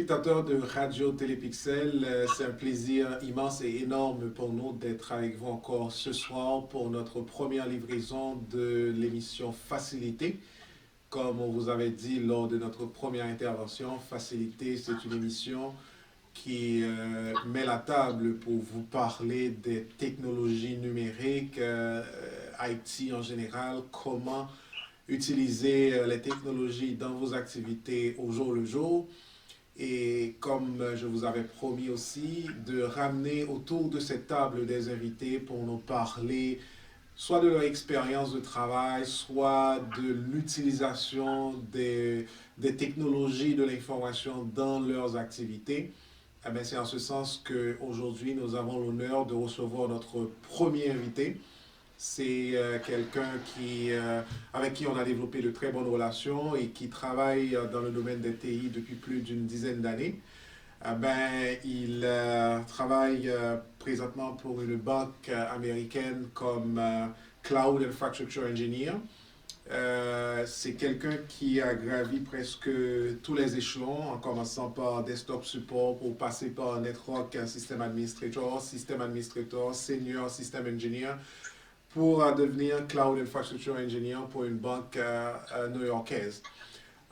téléspectateurs de Radio Télépixel, c'est un plaisir immense et énorme pour nous d'être avec vous encore ce soir pour notre première livraison de l'émission Facilité. Comme on vous avait dit lors de notre première intervention, Facilité, c'est une émission qui met la table pour vous parler des technologies numériques, IT en général, comment utiliser les technologies dans vos activités au jour le jour. Et comme je vous avais promis aussi, de ramener autour de cette table des invités pour nous parler soit de leur expérience de travail, soit de l'utilisation des technologies de l'information dans leurs activités. Eh bien, c'est en ce sens qu'aujourd'hui, nous avons l'honneur de recevoir notre premier invité. C'est quelqu'un avec qui on a développé de très bonnes relations et qui travaille dans le domaine des TI depuis plus d'une dizaine d'années. Il travaille présentement pour une banque américaine comme Cloud Infrastructure Engineer. C'est quelqu'un qui a gravi presque tous les échelons, en commençant par Desktop Support pour passer par Network System Administrator, Senior System Engineer, pour devenir Cloud Infrastructure Engineer pour une banque new-yorkaise.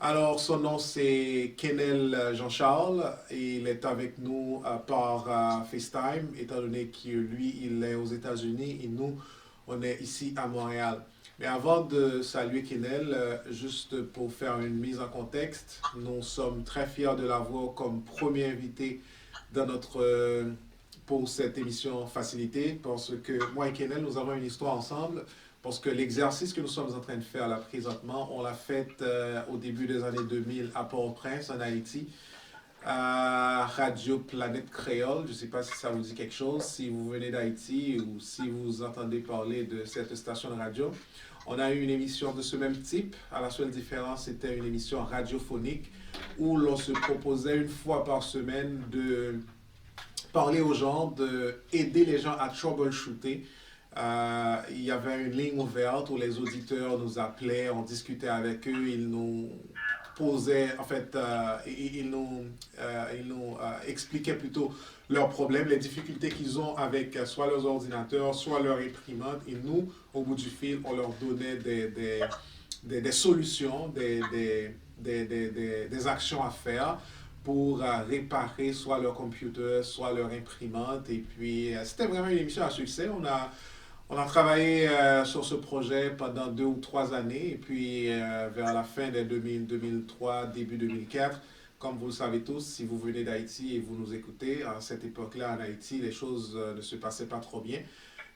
Alors, son nom, c'est Kenel Jean-Charles. Il est avec nous par FaceTime, étant donné que lui, il est aux États-Unis et nous, on est ici à Montréal. Mais avant de saluer Kenel, juste pour faire une mise en contexte, nous sommes très fiers de l'avoir comme premier invité dans pour cette émission Facilité, parce que moi et Kenel, nous avons une histoire ensemble. Parce que l'exercice que nous sommes en train de faire là présentement, on l'a fait au début des années 2000 à Port-au-Prince, en Haïti, à Radio Planète Créole. Je ne sais pas si ça vous dit quelque chose, si vous venez d'Haïti ou si vous entendez parler de cette station de radio. On a eu une émission de ce même type. À la seule différence, c'était une émission radiophonique où l'on se proposait une fois par semaine de parler aux gens, d'aider les gens à troubleshooter. Il y avait une ligne ouverte où les auditeurs nous appelaient, on discutait avec eux, ils nous posaient, en fait, ils nous expliquaient plutôt leurs problèmes, les difficultés qu'ils ont avec soit leurs ordinateurs, soit leur imprimante. Et nous, au bout du fil, on leur donnait des solutions, des actions à faire pour réparer soit leur computer, soit leur imprimante. Et puis, c'était vraiment une émission à succès. On a travaillé sur ce projet pendant 2 ou 3 années. Et puis, vers la fin de 2003, début 2004, comme vous le savez tous, si vous venez d'Haïti et vous nous écoutez, à cette époque-là en Haïti, les choses ne se passaient pas trop bien.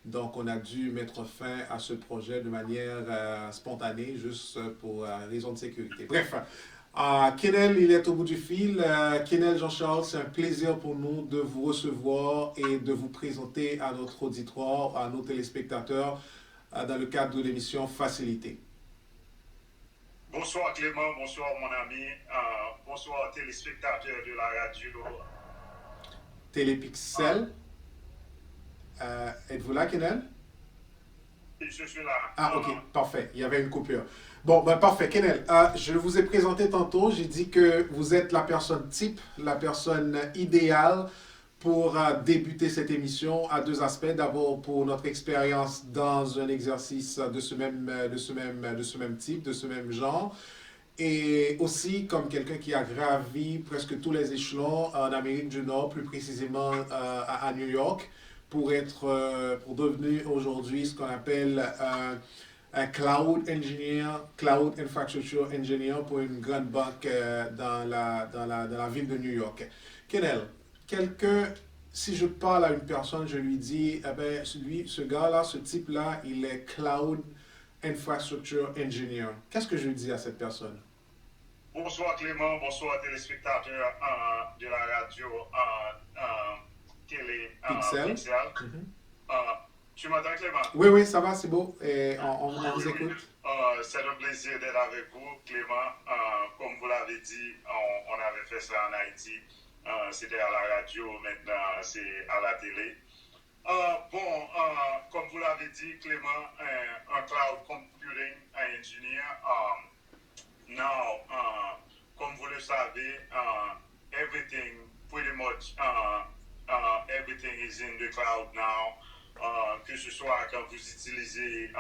Donc, on a dû mettre fin à ce projet de manière spontanée, juste pour raison de sécurité. Bref, Kenel, il est au bout du fil. Kenel Jean-Charles, c'est un plaisir pour nous de vous recevoir et de vous présenter à notre auditoire, à nos téléspectateurs, dans le cadre de l'émission Facilité. Bonsoir Clément, bonsoir mon ami, bonsoir téléspectateurs de la radio. Télépixel. Êtes-vous là, Kenel? Je suis là. Ah, ok, parfait. Il y avait une coupure. Bon, ben parfait. Kenel, je vous ai présenté tantôt. J'ai dit que vous êtes la personne type, la personne idéale pour débuter cette émission à 2 aspects. D'abord, pour notre expérience dans un exercice de ce même type, de ce même genre. Et aussi comme quelqu'un qui a gravi presque tous les échelons en Amérique du Nord, plus précisément à New York, pour devenir aujourd'hui ce qu'on appelle un Cloud Engineer, Cloud Infrastructure Engineer pour une grande banque dans la ville de New York. Kenel, si je parle à une personne, je lui dis, eh ben, ce gars-là, ce type-là, il est Cloud Infrastructure Engineer. Qu'est-ce que je lui dis à cette personne? Bonsoir Clément, bonsoir téléspectateurs de la radio Pixel. Tu m'entends Clément? Oui, ça va, c'est beau. Et on vous écoute. C'est un plaisir d'être avec vous, Clément. Comme vous l'avez dit, on avait fait ça en Haïti. C'était à la radio, maintenant c'est à la télé. Comme vous l'avez dit, Clément, un cloud computing engineer. Now, comme vous le savez, everything pretty much everything is in the cloud now. Que ce soit quand vous utilisez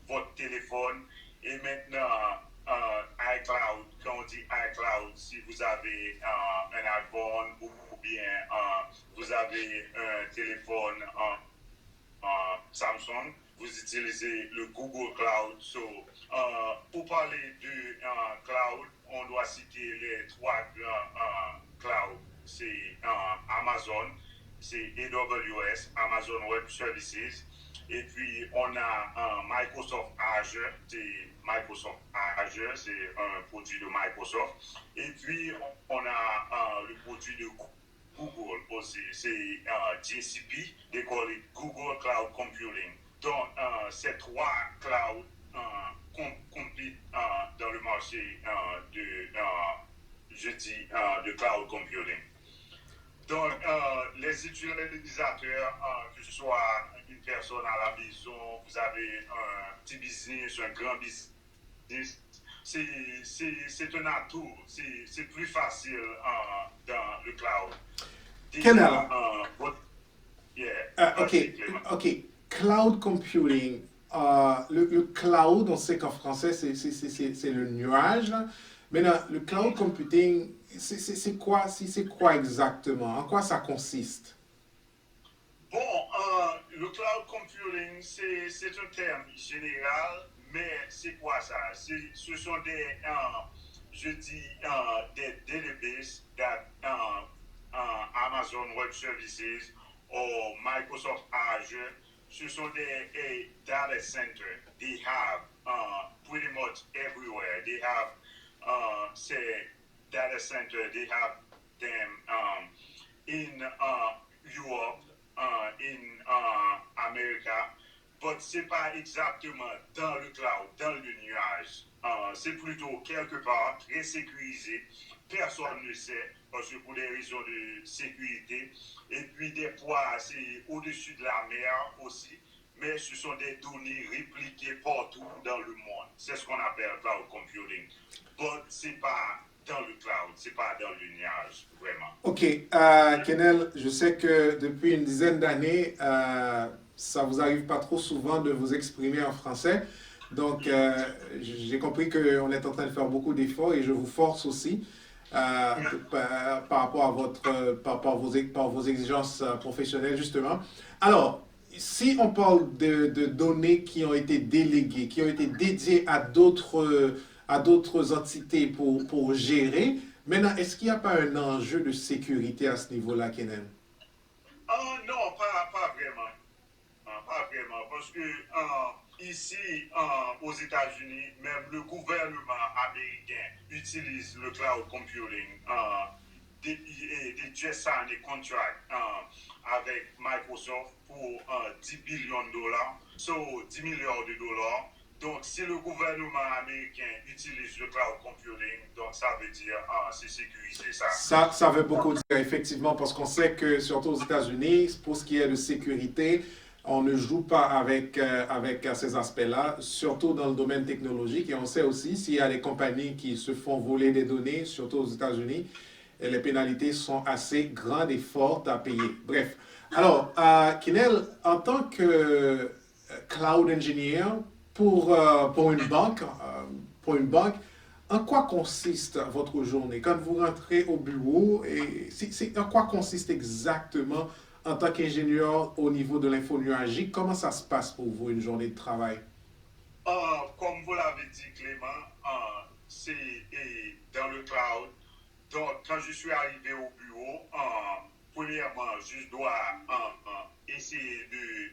votre téléphone et maintenant iCloud, quand on dit iCloud, si vous avez un iPhone ou bien vous avez un téléphone Samsung, vous utilisez le Google Cloud. So, pour parler de cloud, on doit citer les trois grands clouds. C'est Amazon, c'est AWS, Amazon Web Services. Et puis, on a Microsoft Azure, c'est un produit de Microsoft. Et puis, on a le produit de Google aussi, c'est GCP, they call it Google Cloud Computing. Donc, ces trois clouds compliquent dans le marché de cloud computing. Donc, les utilisateurs, que ce soit une personne à la maison, vous avez un petit business, un grand business, c'est un atout, c'est plus facile dans le cloud. Kenel, Yeah, ok, cloud computing. Le cloud, on sait qu'en français, c'est le nuage, là. Maintenant, le cloud computing, c'est quoi exactement? En quoi ça consiste? Bon, le cloud computing, c'est un terme général, mais c'est quoi ça? Ce sont des, des databases that Amazon Web Services ou Microsoft Azure, ce sont des data centers. They have pretty much everywhere. They have say data center. They have them in Europe, in America, but c'est pas exactement dans le cloud, dans le nuage. C'est plutôt quelque part très sécurisé. Personne ne sait, parce que pour des raisons de sécurité. Et puis des fois, c'est au-dessus de la mer aussi. Mais ce sont des données répliquées partout dans le monde. C'est ce qu'on appelle cloud computing. Mais c'est pas dans le cloud, c'est pas dans le nuage, vraiment. Ok, Kenel, je sais que depuis une dizaine d'années, ça vous arrive pas trop souvent de vous exprimer en français. Donc, j'ai compris qu'on est en train de faire beaucoup d'efforts et je vous force aussi par rapport à par vos exigences professionnelles, justement. Alors, si on parle de données qui ont été déléguées, qui ont été dédiées à d'autres entités pour gérer, maintenant, est-ce qu'il n'y a pas un enjeu de sécurité à ce niveau-là, Kenan? Non, pas vraiment. Pas vraiment, parce que ici, aux États-Unis, même le gouvernement américain utilise le cloud computing. They just signed a contract avec Microsoft pour 10 billions de dollars, so 10 milliards de dollars. Donc, si le gouvernement américain utilise le cloud computing, donc ça veut dire c'est sécurisé ça. Ça veut beaucoup dire, effectivement, parce qu'on sait que, surtout aux États-Unis, pour ce qui est de sécurité, on ne joue pas avec ces aspects-là, surtout dans le domaine technologique. Et on sait aussi, s'il y a des compagnies qui se font voler des données, surtout aux États-Unis, les pénalités sont assez grandes et fortes à payer. Bref. Alors, Kinel, en tant que cloud engineer pour une banque, en quoi consiste votre journée? Quand vous rentrez au bureau, en quoi consiste exactement en tant qu'ingénieur au niveau de l'info nuagique? Comment ça se passe pour vous une journée de travail? Comme vous l'avez dit, Clément, c'est dans le cloud. Donc, quand je suis arrivé au bureau, premièrement, je dois essayer de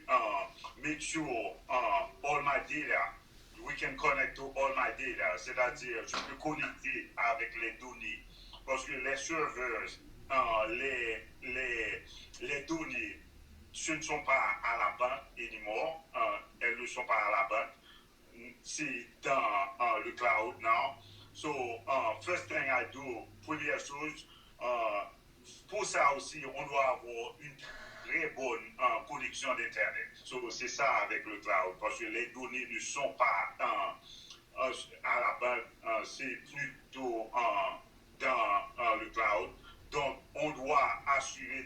make sure all my data, we can connect to all my data, c'est-à-dire je peux connecter avec les données. Parce que les serveurs, les données, ce ne sont pas à la banque anymore, elles ne sont pas à la banque, c'est dans le cloud now. So, first thing I do, première chose, pour ça aussi, on doit avoir une très bonne connexion d'Internet. So, c'est ça avec le cloud, parce que les données ne sont pas à la banque, c'est plutôt dans le cloud. Donc, on on doit assurer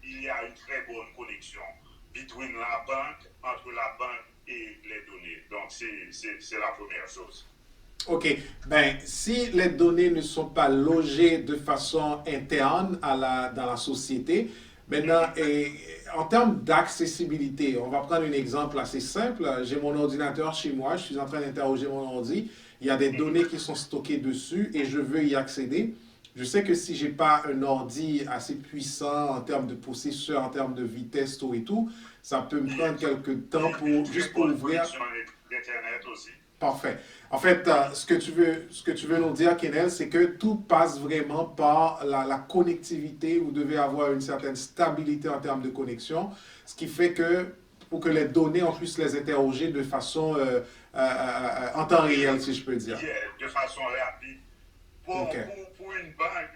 il y a une très bonne connexion entre la banque et les données. Donc, c'est la première chose. OK. Ben, si les données ne sont pas logées de façon interne dans la société, maintenant, en termes d'accessibilité, on va prendre un exemple assez simple. J'ai mon ordinateur chez moi, je suis en train d'interroger mon ordi. Il y a des données qui sont stockées dessus et je veux y accéder. Je sais que si j'ai pas un ordi assez puissant en termes de processeur, en termes de vitesse, tout et tout, ça peut me prendre quelques temps juste pour ouvrir. Connexion d'Internet aussi. Parfait. En fait, ce que tu veux nous dire, Kenel, c'est que tout passe vraiment par la connectivité. Vous devez avoir une certaine stabilité en termes de connexion, ce qui fait que pour que les données, on puisse les interroger de façon en temps réel, si je peux dire. Yeah, de façon rapide. OK. Pour une banque,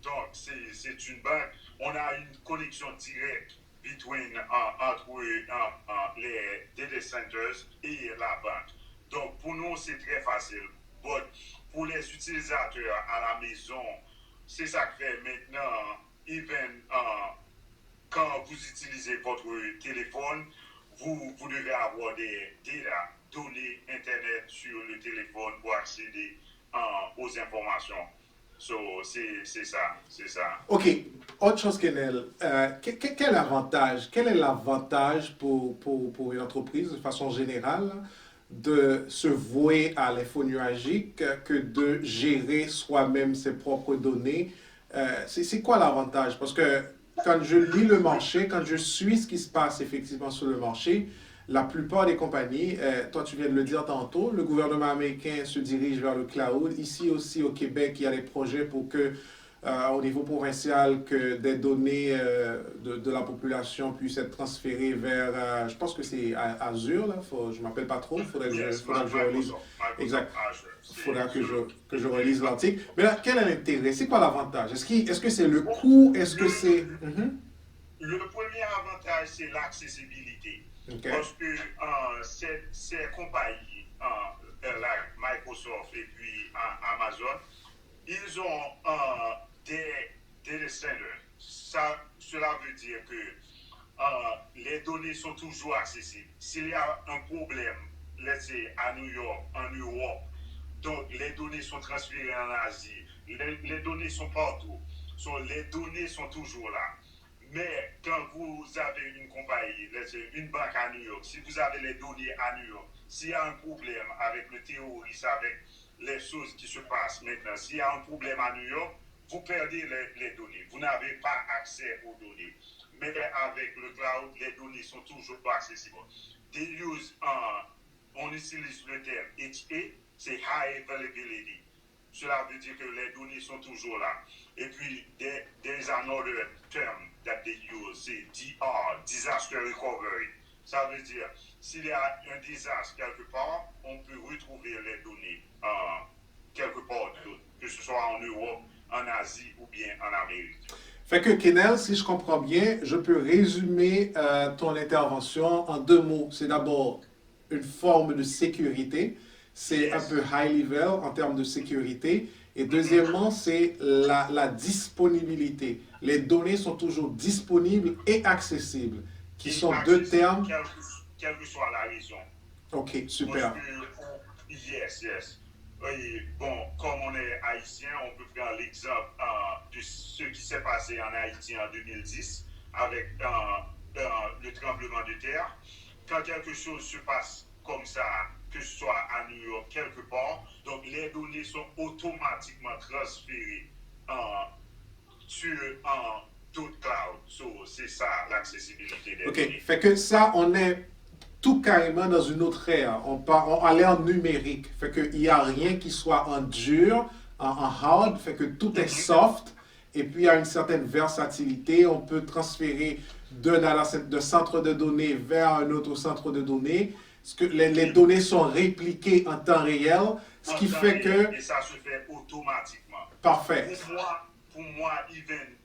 donc c'est une banque, on a une connexion directe entre les data centers et la banque. Donc, pour nous, c'est très facile. But pour les utilisateurs à la maison, c'est ça que fait maintenant, even quand vous utilisez votre téléphone, vous devez avoir des données Internet sur le téléphone pour accéder aux informations. So, c'est ça. OK. Autre chose, Kenel. Quel est l'avantage pour une entreprise de façon générale de se vouer à l'info nuagique que de gérer soi-même ses propres données? C'est quoi l'avantage? Parce que quand je lis le marché, quand je suis ce qui se passe effectivement sur le marché, la plupart des compagnies, toi tu viens de le dire tantôt, le gouvernement américain se dirige vers le cloud. Ici aussi au Québec, il y a des projets pour que au niveau provincial, que des données de la population puissent être transférées vers, je pense que c'est Azure, là, je ne m'appelle pas trop, il faudrait que je relise. Exact. Il faudra que je relise l'article. Mais là, quel est l'intérêt? C'est quoi l'avantage? Est-ce que c'est le coût? Est-ce que c'est... Le premier avantage, c'est l'accessibilité. Okay. Parce que ces compagnies, like Microsoft et puis Amazon, ils ont des data centers. Cela veut dire que les données sont toujours accessibles. S'il y a un problème, let's say, à New York, en Europe, donc les données sont transférées en Asie, les données sont partout. So, les données sont toujours là. Mais quand vous avez une compagnie, une banque à New York, si vous avez les données à New York, s'il y a un problème avec le terrorisme, avec les choses qui se passent maintenant, s'il y a un problème à New York, vous perdez les données. Vous n'avez pas accès aux données. Mais avec le cloud, les données sont toujours accessibles. On utilise le terme HA, c'est High Availability. Cela veut dire que les données sont toujours là. Et puis, there is another term that they use, c'est DR, Disaster Recovery. Ça veut dire, s'il y a un désastre quelque part, on peut retrouver les données quelque part d'autre, que ce soit en Europe, en Asie ou bien en Amérique. Fait que, Kenel, si je comprends bien, je peux résumer ton intervention en deux mots. C'est d'abord une forme de sécurité. C'est un peu high level en termes de sécurité. Et deuxièmement, c'est la disponibilité. Les données sont toujours disponibles et accessibles, qui sont deux termes. Quelle que soit la raison. OK, super. Yes. Oui, bon, comme on est haïtien, on peut prendre l'exemple de ce qui s'est passé en Haïti en 2010 avec le tremblement de terre. Quand quelque chose se passe comme ça, que ce soit à New York, quelque part, donc les données sont automatiquement transférées sur d'autres clouds. So, c'est ça l'accessibilité des données. OK, fait que ça, on est tout carrément dans une autre ère. On allait en numérique. Fait qu'il n'y a rien qui soit en dur, en hard. Fait que tout est soft. Et puis, il y a une certaine versatilité. On peut transférer de centre de données vers un autre centre de données. Les données sont répliquées en temps réel. Ce qui fait que... Et ça se fait automatiquement. Parfait. Pour moi, even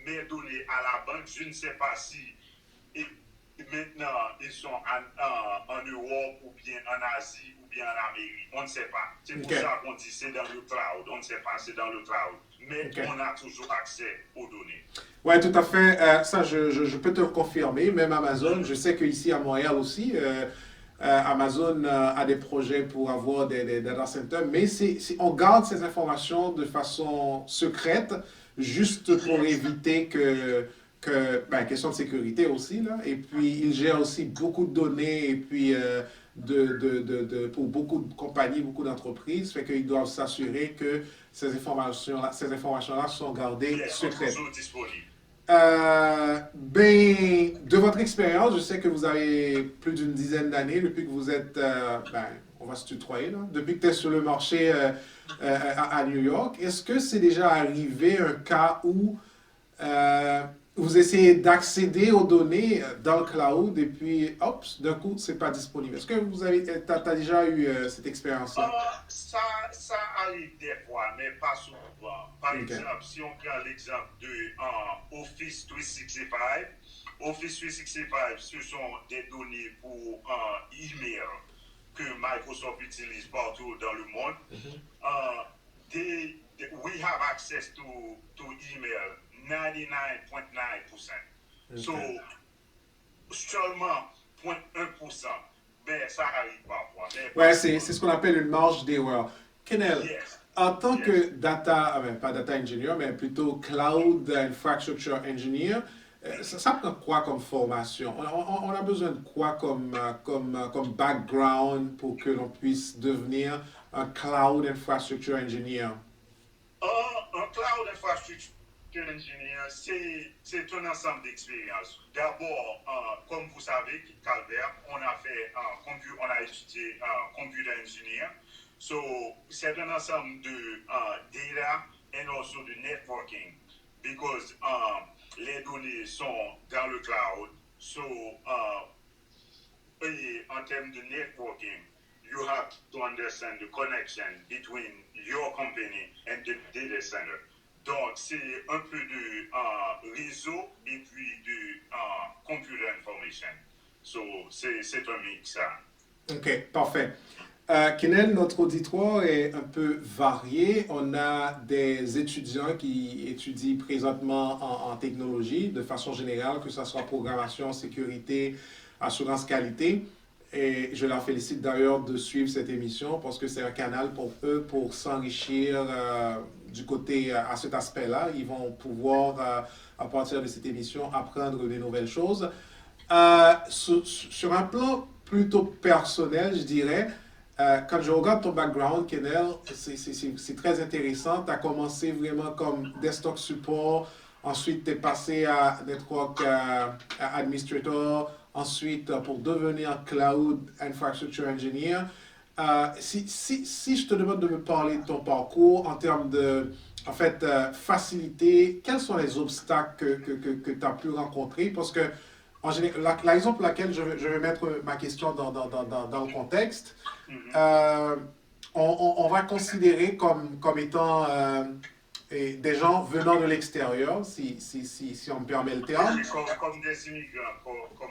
mes données à la banque, je ne sais pas si... maintenant, ils sont en Europe ou bien en Asie ou bien en Amérique. On ne sait pas. C'est pour OK. ça qu'on dit c'est dans le cloud. On ne sait pas, c'est dans le cloud. Mais OK. on a toujours accès aux données. Oui, tout à fait. Ça, je peux te le confirmer. Même Amazon, je sais qu'ici à Montréal aussi, Amazon a des projets pour avoir des data centers, mais on garde ces informations de façon secrète, juste pour éviter question de sécurité aussi, là. Et puis, ils gèrent aussi beaucoup de données, et puis, pour beaucoup de compagnies, beaucoup d'entreprises, fait qu'ils doivent s'assurer que ces informations-là sont gardées Yes, sont secrètes. toujours disponibles. De votre expérience, je sais que vous avez plus d'une dizaine d'années depuis que vous êtes, on va se tutoyer, là, depuis que tu es sur le marché à New York. Est-ce que c'est déjà arrivé un cas où vous essayez d'accéder aux données dans le cloud et puis, hop, d'un coup, c'est pas disponible? Est-ce que t'as déjà eu cette expérience-là? Ça arrive des fois, mais pas souvent. Par Ok. exemple, si on prend l'exemple de Office 365, Office 365, ce sont des données pour email que Microsoft utilise partout dans le monde. We have access to email 99.9%. Ok. So, seulement 0.1%. Ben, ça arrive parfois. Mais Ouais, pas c'est souvent. ce qu'on appelle une marge d'erreur. Kenel, Yes. en tant que Yes. pas data engineer, mais plutôt cloud infrastructure engineer, ça prend quoi comme formation? On a besoin de quoi comme background pour que l'on puisse devenir un cloud infrastructure engineer? Un cloud infrastructure engineer, c'est un ensemble d'expériences. D'abord, comme vous savez, Calvert, on a étudié computer engineer. So, c'est un ensemble de data and also de networking. Because les données sont dans le cloud. So, en termes de networking, you have to understand the connection between your company and the data center. Donc, c'est un peu de réseau et puis de computer information. So, c'est un mix, ça. OK, parfait. Kenel, notre auditoire est un peu varié. On a des étudiants qui étudient présentement en technologie, de façon générale, que ce soit programmation, sécurité, assurance qualité. Et je leur félicite d'ailleurs de suivre cette émission parce que c'est un canal pour eux pour s'enrichir du côté à cet aspect-là. Ils vont pouvoir, à partir de cette émission, apprendre des nouvelles choses. Sur un plan plutôt personnel, je dirais, quand je regarde ton background, Kenel, c'est très intéressant. Tu as commencé vraiment comme desktop support, ensuite tu es passé à network administrator, ensuite pour devenir cloud infrastructure engineer. Si je te demande de me parler de ton parcours en termes de facilité, quels sont les obstacles que tu as pu rencontrer? Parce que en général, la raison pour laquelle je vais mettre ma question dans le contexte, on va considérer comme étant des gens venant de l'extérieur, si on me permet le terme. Comme des immigrants.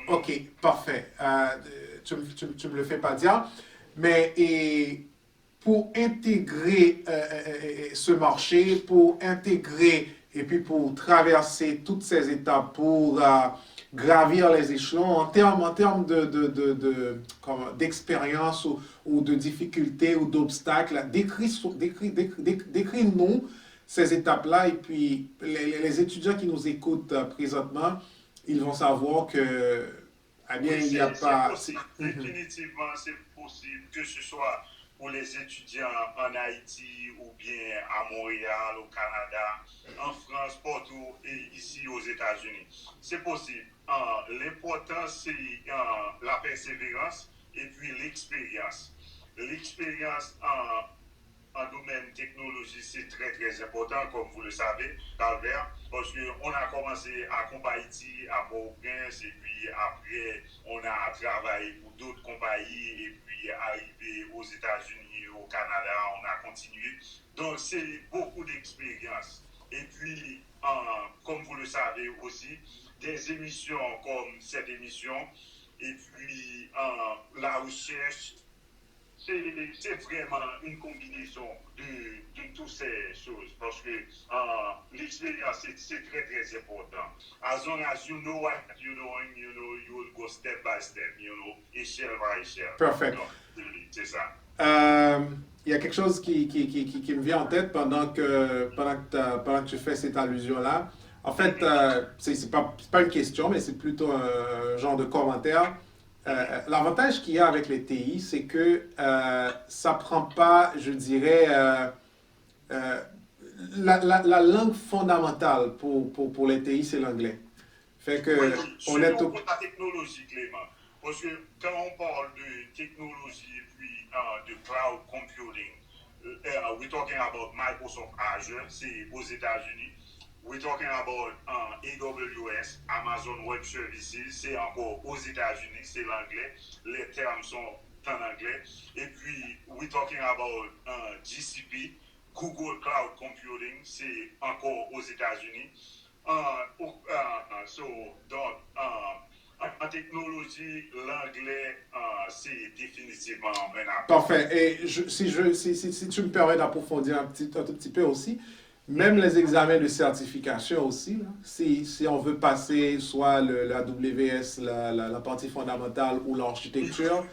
Ok, parfait. Tu me le fais pas dire. Mais pour intégrer ce marché, pour intégrer et puis pour traverser toutes ces étapes, pour gravir les échelons en termes d'expérience ou de difficultés ou d'obstacles. Décris-nous ces étapes-là et puis les étudiants qui nous écoutent présentement, ils vont savoir que, eh bien, Oui, il n'y a pas... possible. Définitivement, c'est possible que ce soit pour les étudiants en Haïti ou bien à Montréal, au Canada, en France, partout et ici aux États-Unis. C'est possible. L'important, c'est la persévérance et puis l'expérience. L'expérience en domaine technologie, c'est très très important, comme vous le savez, Calvert, parce qu'on a commencé à Haïti, à Port-au-Prince, et puis après, on a travaillé pour d'autres compagnies, et puis arrivé aux États-Unis, au Canada, on a continué. Donc, c'est beaucoup d'expérience. Et puis, comme vous le savez aussi, des émissions comme cette émission, et puis la recherche c'est vraiment une combinaison de toutes ces choses parce que l'expérience, c'est très, très important. As long as you know what you're doing, you will go step by step, échelle par échelle. Perfect. Donc, c'est ça. Il y a quelque chose qui me vient en tête pendant que tu fais cette allusion-là. En fait, c'est pas une question, mais c'est plutôt un genre de commentaire. L'avantage qu'il y a avec les TI, c'est que ça prend pas, je dirais, euh, la langue fondamentale pour les TI, c'est l'anglais. Fait Oui, que on est surtout pour la technologie, Clément. Parce que quand on parle de technologie et puis de cloud computing, we're talking about Microsoft Azure, c'est aux États-Unis. We're talking about AWS, Amazon Web Services, c'est encore aux États-Unis, c'est l'anglais. Les termes sont en anglais. Et puis, we're talking about GCP, Google Cloud Computing, c'est encore aux États-Unis. Donc, en technologie, l'anglais, c'est définitivement un appel. parfait. Et si tu me permets d'approfondir un tout petit peu aussi, même les examens de certification aussi, là, si on veut passer soit la WS, la partie fondamentale ou l'architecture,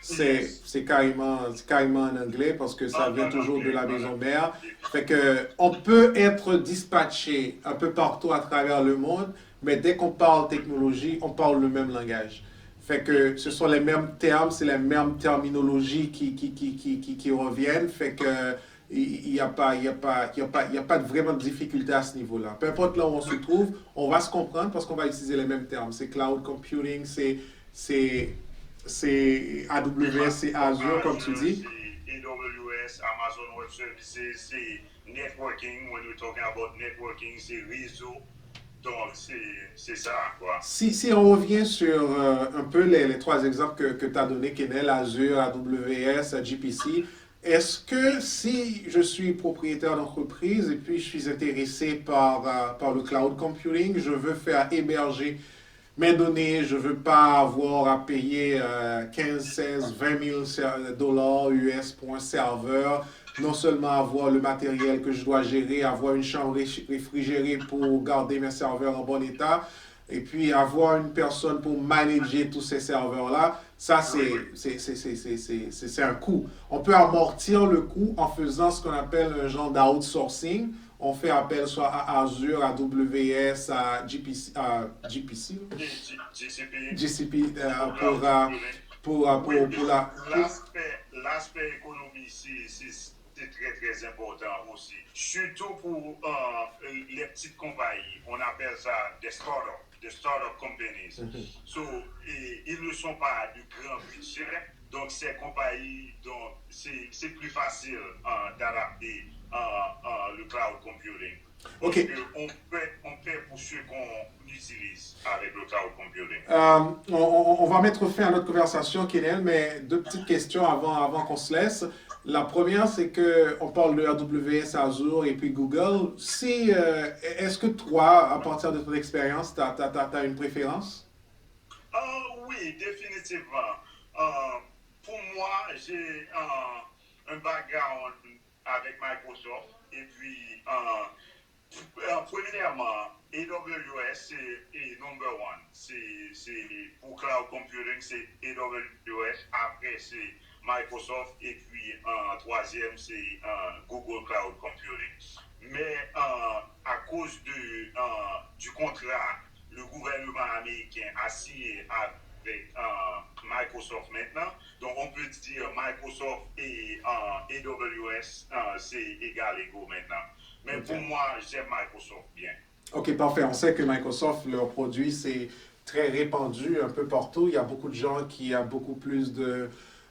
c'est carrément en anglais parce que ça vient toujours de la maison mère. Fait que on peut être dispatché un peu partout à travers le monde, mais dès qu'on parle technologie, on parle le même langage. Fait que ce sont les mêmes termes, c'est les mêmes terminologies qui reviennent. Fait que il n'y a pas, vraiment de difficulté à ce niveau-là. Peu importe là où on se trouve, on va se comprendre parce qu'on va utiliser les mêmes termes. C'est cloud computing, c'est AWS, c'est Azure, comme tu dis. C'est AWS, Amazon Web Services, c'est networking. When we're talking about networking, c'est réseau. Donc, c'est ça, quoi. Si on revient sur un peu les trois exemples que tu as donnés, Kenel, Azure, AWS, GPC, est-ce que si je suis propriétaire d'entreprise et puis je suis intéressé par le cloud computing, je veux faire héberger mes données, je ne veux pas avoir à payer 15, 16, 20 000 dollars US pour un serveur, non seulement avoir le matériel que je dois gérer, avoir une chambre réfrigérée pour garder mes serveurs en bon état, et puis avoir une personne pour manager tous ces serveurs-là, ça c'est un coût. On peut amortir le coût en faisant ce qu'on appelle un genre d'outsourcing. On fait appel soit à Azure, à AWS, à GPC, GCP pour la... L'aspect économique, c'est très, très important aussi. Surtout pour les petites compagnies. On appelle ça des startup companies. So, ils ne sont pas du grand budget. Donc, ces compagnies, c'est plus facile d'adapter le cloud computing. Parce qu'on paie pour ce qu'on utilise avec le cloud computing. On va mettre fin à notre conversation, Kenel, mais deux petites questions avant qu'on se laisse. La première, c'est qu'on parle de AWS, Azure et puis Google. Est-ce que toi, à partir de ton expérience, tu as une préférence? Oui, définitivement. Pour moi, j'ai un background avec Microsoft et puis premièrement, AWS c'est number one. C'est pour cloud computing, c'est AWS. Après, c'est Microsoft. Et puis, troisième, c'est Google Cloud Computing. Mais à cause du contrat, le gouvernement américain a signé avec Microsoft maintenant. Donc, on peut dire Microsoft et AWS, c'est égal égaux maintenant. Mais pour moi, j'aime Microsoft bien. OK, parfait. On sait que Microsoft, leur produit, c'est très répandu un peu partout. Il y a beaucoup de gens qui ont beaucoup plus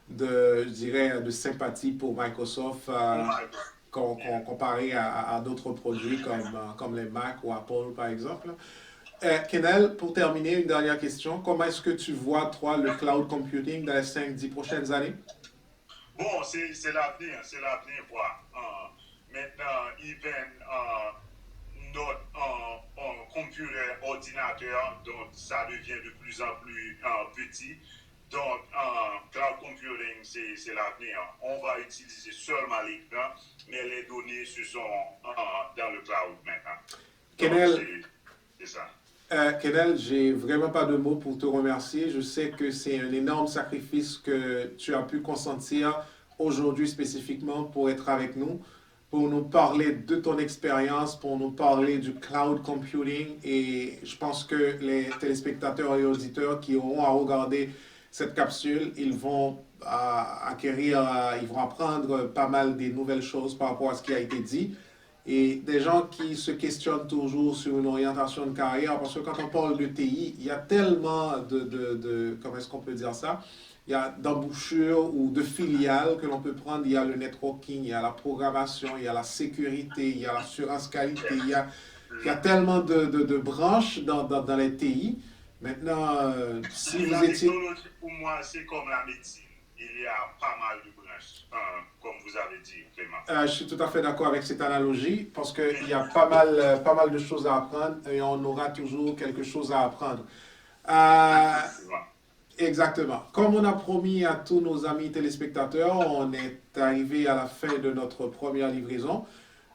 je dirais, de sympathie pour Microsoft comparé à d'autres produits comme les Mac ou Apple, par exemple. Kenel, pour terminer, une dernière question. Comment est-ce que tu vois, toi, le cloud computing dans les 5-10 prochaines années? Bon, c'est l'avenir, quoi. Maintenant, even notre computer, ordinateur, donc ça devient de plus en plus petit. Donc, cloud computing, c'est l'avenir. On va utiliser seulement l'écran, mais les données se sont dans le cloud maintenant. Kenel, C'est ça. Kenel, j'ai vraiment pas de mots pour te remercier. Je sais que c'est un énorme sacrifice que tu as pu consentir aujourd'hui spécifiquement pour être avec nous, pour nous parler de ton expérience, pour nous parler du cloud computing. Et je pense que les téléspectateurs et auditeurs qui auront à regarder cette capsule, ils vont ils vont apprendre pas mal des nouvelles choses par rapport à ce qui a été dit. Et des gens qui se questionnent toujours sur une orientation de carrière, parce que quand on parle de TI, il y a tellement comment est-ce qu'on peut dire ça? Il y a d'embouchures ou de filiales que l'on peut prendre. Il y a le networking, il y a la programmation, il y a la sécurité, il y a l'assurance qualité, il y a tellement de branches dans les TI. Maintenant, si vous La étiez... technologie, pour moi, c'est comme la médecine. Il y a pas mal de branches, comme vous avez dit, Clément. Je suis tout à fait d'accord avec cette analogie parce qu'il y a pas mal de choses à apprendre et on aura toujours quelque chose à apprendre. Exactement. Comme on a promis à tous nos amis téléspectateurs, on est arrivé à la fin de notre première livraison.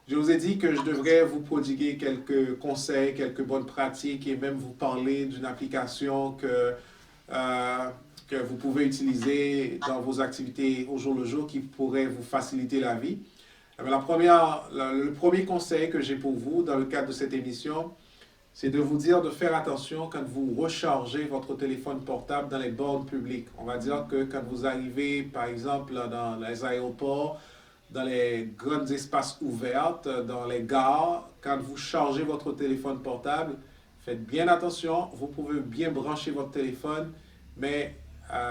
Je vous ai dit que je devrais vous prodiguer quelques conseils, quelques bonnes pratiques et même vous parler d'une application que vous pouvez utiliser dans vos activités au jour le jour qui pourrait vous faciliter la vie. Le premier conseil que j'ai pour vous dans le cadre de cette émission, c'est de vous dire de faire attention quand vous rechargez votre téléphone portable dans les bornes publiques. On va dire que quand vous arrivez, par exemple, dans les aéroports, dans les grands espaces ouverts, dans les gares, quand vous chargez votre téléphone portable, faites bien attention. Vous pouvez bien brancher votre téléphone, mais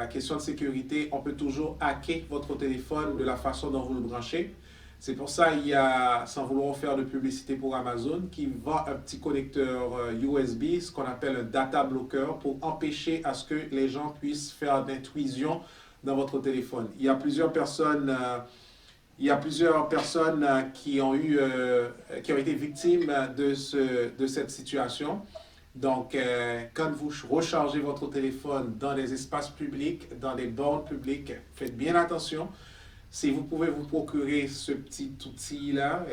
question de sécurité, on peut toujours hacker votre téléphone de la façon dont vous le branchez. C'est pour ça qu'il y a, sans vouloir faire de publicité pour Amazon, qui vend un petit connecteur USB, ce qu'on appelle un data blocker, pour empêcher à ce que les gens puissent faire d'intrusion dans votre téléphone. Il y a plusieurs personnes qui ont été victimes de cette situation. Donc, quand vous rechargez votre téléphone dans des espaces publics, dans des bornes publiques, faites bien attention. Si vous pouvez vous procurer ce petit outil-là,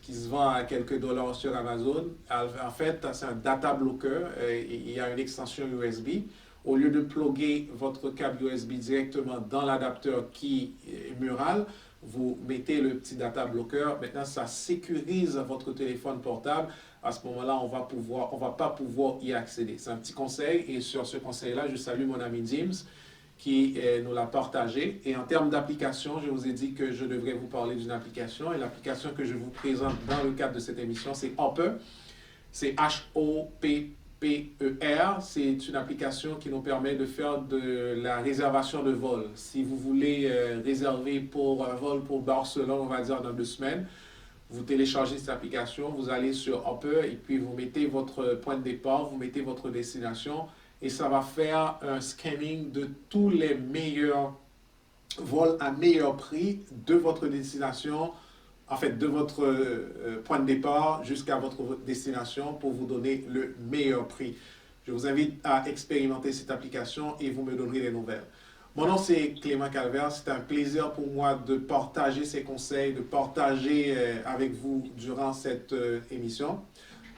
qui se vend à quelques dollars sur Amazon, en fait, c'est un data blocker. Il y a une extension USB. Au lieu de plugger votre câble USB directement dans l'adapteur qui est mural, vous mettez le petit data blocker. Maintenant, ça sécurise votre téléphone portable. À ce moment-là, on va pas pouvoir y accéder. C'est un petit conseil et sur ce conseil-là, je salue mon ami James qui nous l'a partagé. Et en termes d'application, je vous ai dit que je devrais vous parler d'une application. Et l'application que je vous présente dans le cadre de cette émission, c'est Hopper. C'est Hopper. C'est une application qui nous permet de faire de la réservation de vol. Si vous voulez réserver pour un vol pour Barcelone, on va dire dans 2 semaines, vous téléchargez cette application, vous allez sur Hopper et puis vous mettez votre point de départ, vous mettez votre destination et ça va faire un scanning de tous les meilleurs vols à meilleur prix de votre destination, en fait de votre point de départ jusqu'à votre destination pour vous donner le meilleur prix. Je vous invite à expérimenter cette application et vous me donnerez des nouvelles. Mon nom c'est Clément Calvert, c'est un plaisir pour moi de partager ces conseils, de partager avec vous durant cette émission.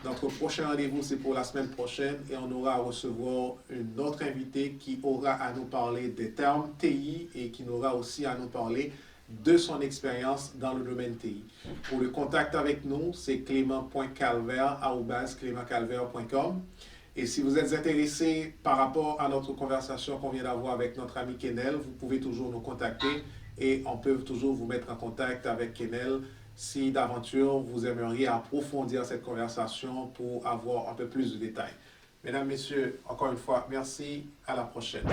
Notre prochain rendez-vous c'est pour la semaine prochaine et on aura à recevoir une autre invitée qui aura à nous parler des termes TI et qui aura aussi à nous parler de son expérience dans le domaine TI. Pour le contact avec nous, c'est clément.calvert@clémentcalvert.com. Et si vous êtes intéressé par rapport à notre conversation qu'on vient d'avoir avec notre ami Kenel, vous pouvez toujours nous contacter et on peut toujours vous mettre en contact avec Kenel si d'aventure vous aimeriez approfondir cette conversation pour avoir un peu plus de détails. Mesdames, Messieurs, encore une fois, merci. À la prochaine.